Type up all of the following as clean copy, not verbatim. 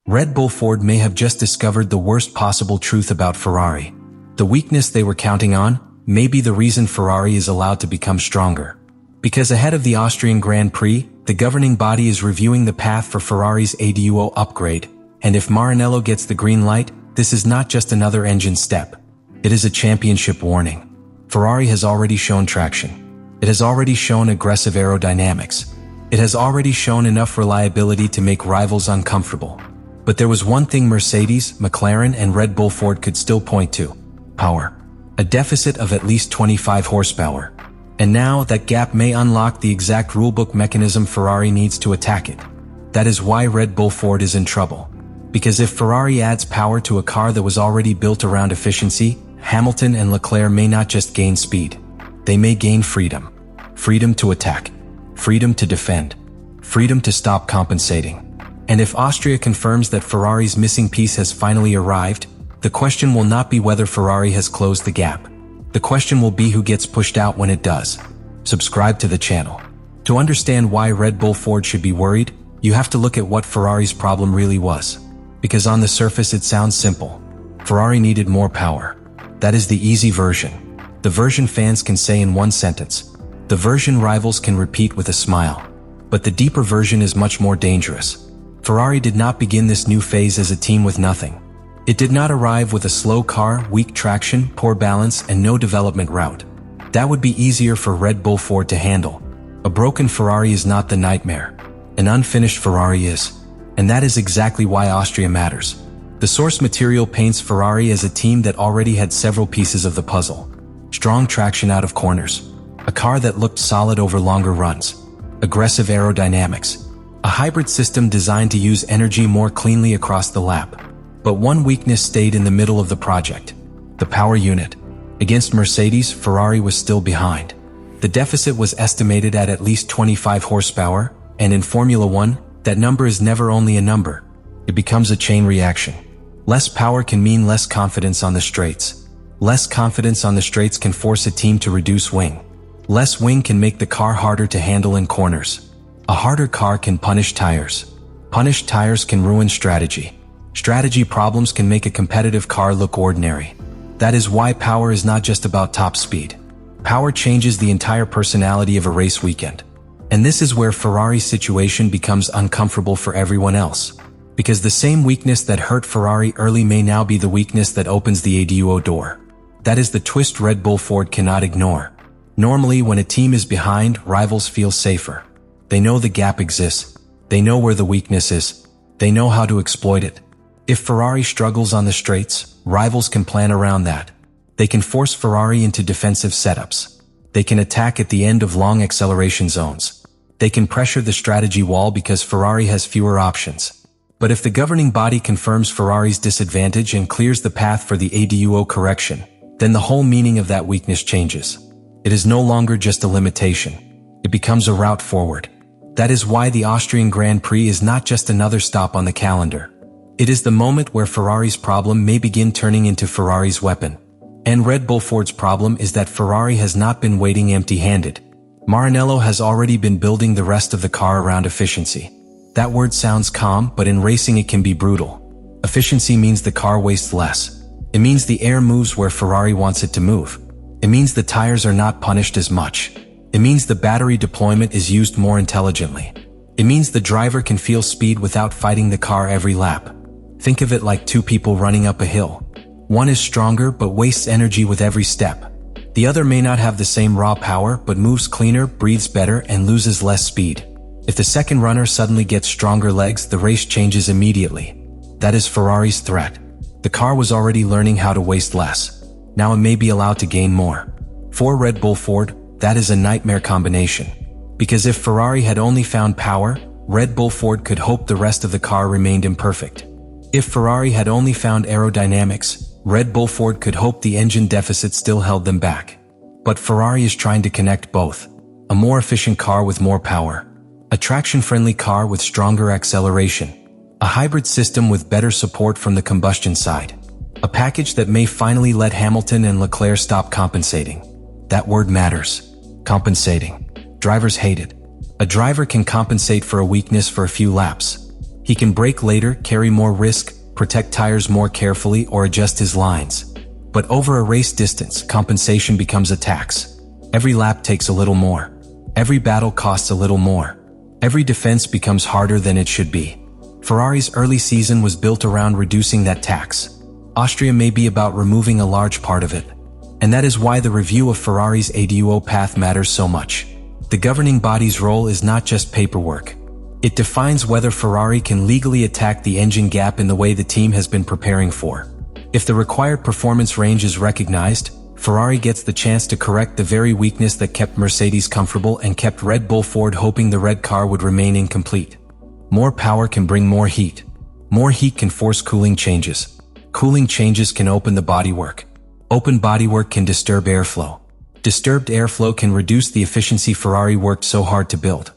Red Bull Ford may have just discovered the worst possible truth about Ferrari. The weakness they were counting on may be the reason Ferrari is allowed to become stronger. Because ahead of the Austrian Grand Prix, the governing body is reviewing the path for Ferrari's ADUO upgrade, and if Maranello gets the green light, this is not just another engine step. It is a championship warning. Ferrari has already shown traction. It has already shown aggressive aerodynamics. It has already shown enough reliability to make rivals uncomfortable. But there was one thing Mercedes, McLaren, and Red Bull Ford could still point to: power. A deficit of at least 25 horsepower. And now that gap may unlock the exact rulebook mechanism Ferrari needs to attack it. That is why Red Bull Ford is in trouble. Because if Ferrari adds power to a car that was already built around efficiency, Hamilton and Leclerc may not just gain speed. They may gain freedom. Freedom to attack. Freedom to defend. Freedom to stop compensating. And if Austria confirms that Ferrari's missing piece has finally arrived, the question will not be whether Ferrari has closed the gap. The question will be who gets pushed out when it does. Subscribe to the channel. To understand why Red Bull Ford should be worried, you have to look at what Ferrari's problem really was. Because on the surface it sounds simple. Ferrari needed more power. That is the easy version. The version fans can say in one sentence. The version rivals can repeat with a smile. But the deeper version is much more dangerous. Ferrari did not begin this new phase as a team with nothing. It did not arrive with a slow car, weak traction, poor balance, and no development route. That would be easier for Red Bull Ford to handle. A broken Ferrari is not the nightmare. An unfinished Ferrari is. And that is exactly why Austria matters. The source material paints Ferrari as a team that already had several pieces of the puzzle. Strong traction out of corners. A car that looked solid over longer runs. Aggressive aerodynamics. A hybrid system designed to use energy more cleanly across the lap. But one weakness stayed in the middle of the project. The power unit. Against Mercedes, Ferrari was still behind. The deficit was estimated at least 25 horsepower, and in Formula 1, that number is never only a number. It becomes a chain reaction. Less power can mean less confidence on the straights. Less confidence on the straights can force a team to reduce wing. Less wing can make the car harder to handle in corners. A harder car can punish tires. Punished tires can ruin strategy. Strategy problems can make a competitive car look ordinary. That is why power is not just about top speed. Power changes the entire personality of a race weekend. And this is where Ferrari's situation becomes uncomfortable for everyone else. Because the same weakness that hurt Ferrari early may now be the weakness that opens the ADUO door. That is the twist Red Bull Ford cannot ignore. Normally, when a team is behind, rivals feel safer. They know the gap exists. They know where the weakness is. They know how to exploit it. If Ferrari struggles on the straights, rivals can plan around that. They can force Ferrari into defensive setups. They can attack at the end of long acceleration zones. They can pressure the strategy wall because Ferrari has fewer options. But if the governing body confirms Ferrari's disadvantage and clears the path for the ADUO correction, then the whole meaning of that weakness changes. It is no longer just a limitation. It becomes a route forward. That is why the Austrian Grand Prix is not just another stop on the calendar. It is the moment where Ferrari's problem may begin turning into Ferrari's weapon. And Red Bull Ford's problem is that Ferrari has not been waiting empty-handed. Maranello has already been building the rest of the car around efficiency. That word sounds calm, but in racing it can be brutal. Efficiency means the car wastes less. It means the air moves where Ferrari wants it to move. It means the tires are not punished as much. It means the battery deployment is used more intelligently. It means the driver can feel speed without fighting the car every lap. Think of it like two people running up a hill. One is stronger but wastes energy with every step. The other may not have the same raw power but moves cleaner, breathes better, and loses less speed. If the second runner suddenly gets stronger legs, the race changes immediately. That is Ferrari's threat. The car was already learning how to waste less. Now it may be allowed to gain more. For Red Bull Ford, that is a nightmare combination. Because if Ferrari had only found power, Red Bull Ford could hope the rest of the car remained imperfect. If Ferrari had only found aerodynamics, Red Bull Ford could hope the engine deficit still held them back. But Ferrari is trying to connect both. A more efficient car with more power. A traction-friendly car with stronger acceleration. A hybrid system with better support from the combustion side. A package that may finally let Hamilton and Leclerc stop compensating. That word matters. Compensating. Drivers hate it. A driver can compensate for a weakness for a few laps. He can brake later, carry more risk, protect tires more carefully, or adjust his lines. But over a race distance, compensation becomes a tax. Every lap takes a little more. Every battle costs a little more. Every defense becomes harder than it should be. Ferrari's early season was built around reducing that tax. Austria may be about removing a large part of it. And that is why the review of Ferrari's ADUO path matters so much. The governing body's role is not just paperwork. It defines whether Ferrari can legally attack the engine gap in the way the team has been preparing for. If the required performance range is recognized, Ferrari gets the chance to correct the very weakness that kept Mercedes comfortable and kept Red Bull Ford hoping the red car would remain incomplete. More power can bring more heat. More heat can force cooling changes. Cooling changes can open the bodywork. Open bodywork can disturb airflow. Disturbed airflow can reduce the efficiency Ferrari worked so hard to build.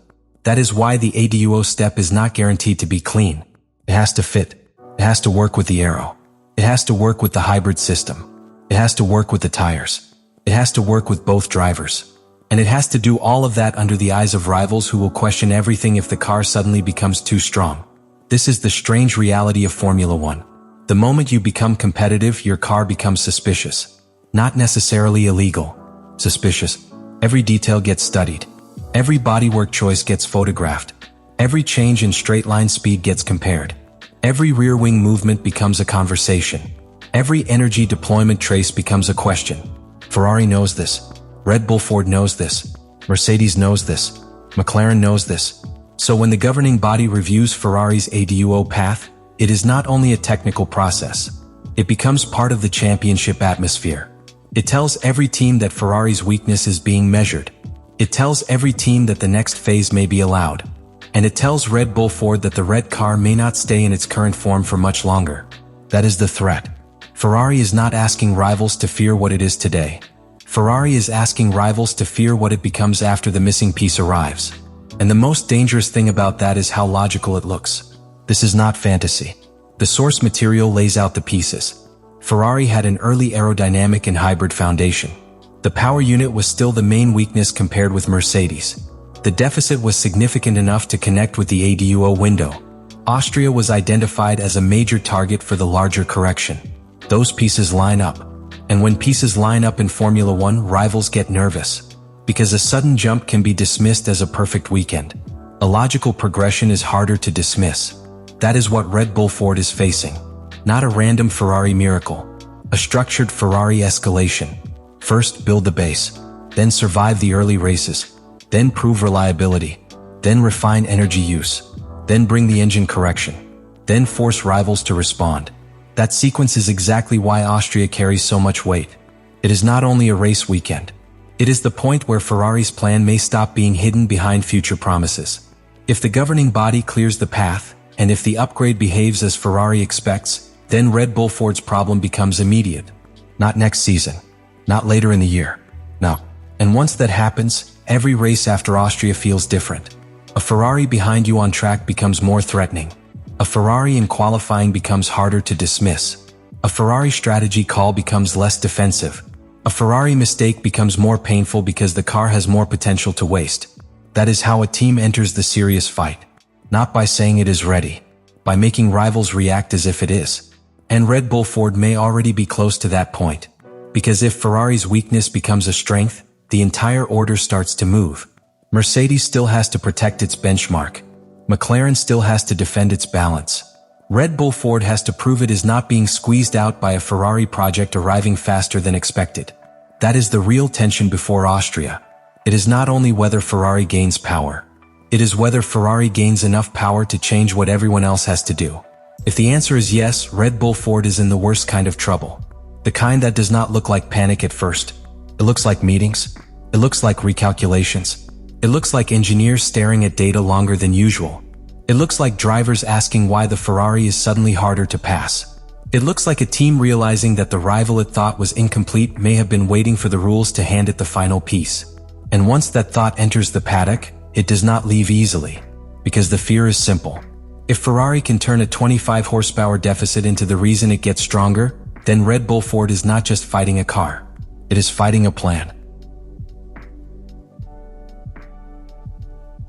That is why the ADUO step is not guaranteed to be clean. It has to fit. It has to work with the aero. It has to work with the hybrid system. It has to work with the tires. It has to work with both drivers. And it has to do all of that under the eyes of rivals who will question everything if the car suddenly becomes too strong. This is the strange reality of Formula One. The moment you become competitive, your car becomes suspicious. Not necessarily illegal. Suspicious. Every detail gets studied. Every bodywork choice gets photographed. Every change in straight line speed gets compared. Every rear wing movement becomes a conversation. Every energy deployment trace becomes a question. Ferrari knows this. Red Bull Ford knows this. Mercedes knows this. McLaren knows this. So when the governing body reviews Ferrari's ADUO path, it is not only a technical process. It becomes part of the championship atmosphere. It tells every team that Ferrari's weakness is being measured. It tells every team that the next phase may be allowed. And it tells Red Bull Ford that the red car may not stay in its current form for much longer. That is the threat. Ferrari is not asking rivals to fear what it is today. Ferrari is asking rivals to fear what it becomes after the missing piece arrives. And the most dangerous thing about that is how logical it looks. This is not fantasy. The source material lays out the pieces. Ferrari had an early aerodynamic and hybrid foundation. The power unit was still the main weakness compared with Mercedes. The deficit was significant enough to connect with the ADUO window. Austria was identified as a major target for the larger correction. Those pieces line up. And when pieces line up in Formula One, rivals get nervous. Because a sudden jump can be dismissed as a perfect weekend. A logical progression is harder to dismiss. That is what Red Bull Ford is facing. Not a random Ferrari miracle. A structured Ferrari escalation. First, build the base. Then survive the early races. Then prove reliability. Then refine energy use. Then bring the engine correction. Then force rivals to respond. That sequence is exactly why Austria carries so much weight. It is not only a race weekend. It is the point where Ferrari's plan may stop being hidden behind future promises. If the governing body clears the path, and if the upgrade behaves as Ferrari expects, then Red Bull Ford's problem becomes immediate. Not next season. Not later in the year. No. And once that happens, every race after Austria feels different. A Ferrari behind you on track becomes more threatening. A Ferrari in qualifying becomes harder to dismiss. A Ferrari strategy call becomes less defensive. A Ferrari mistake becomes more painful because the car has more potential to waste. That is how a team enters the serious fight. Not by saying it is ready. By making rivals react as if it is. And Red Bull Ford may already be close to that point. Because if Ferrari's weakness becomes a strength, the entire order starts to move. Mercedes still has to protect its benchmark. McLaren still has to defend its balance. Red Bull Ford has to prove it is not being squeezed out by a Ferrari project arriving faster than expected. That is the real tension before Austria. It is not only whether Ferrari gains power. It is whether Ferrari gains enough power to change what everyone else has to do. If the answer is yes, Red Bull Ford is in the worst kind of trouble. The kind that does not look like panic at first. It looks like meetings. It looks like recalculations. It looks like engineers staring at data longer than usual. It looks like drivers asking why the Ferrari is suddenly harder to pass. It looks like a team realizing that the rival it thought was incomplete may have been waiting for the rules to hand it the final piece. And once that thought enters the paddock, it does not leave easily. Because the fear is simple. If Ferrari can turn a 25 horsepower deficit into the reason it gets stronger, then Red Bull Ford is not just fighting a car. It is fighting a plan.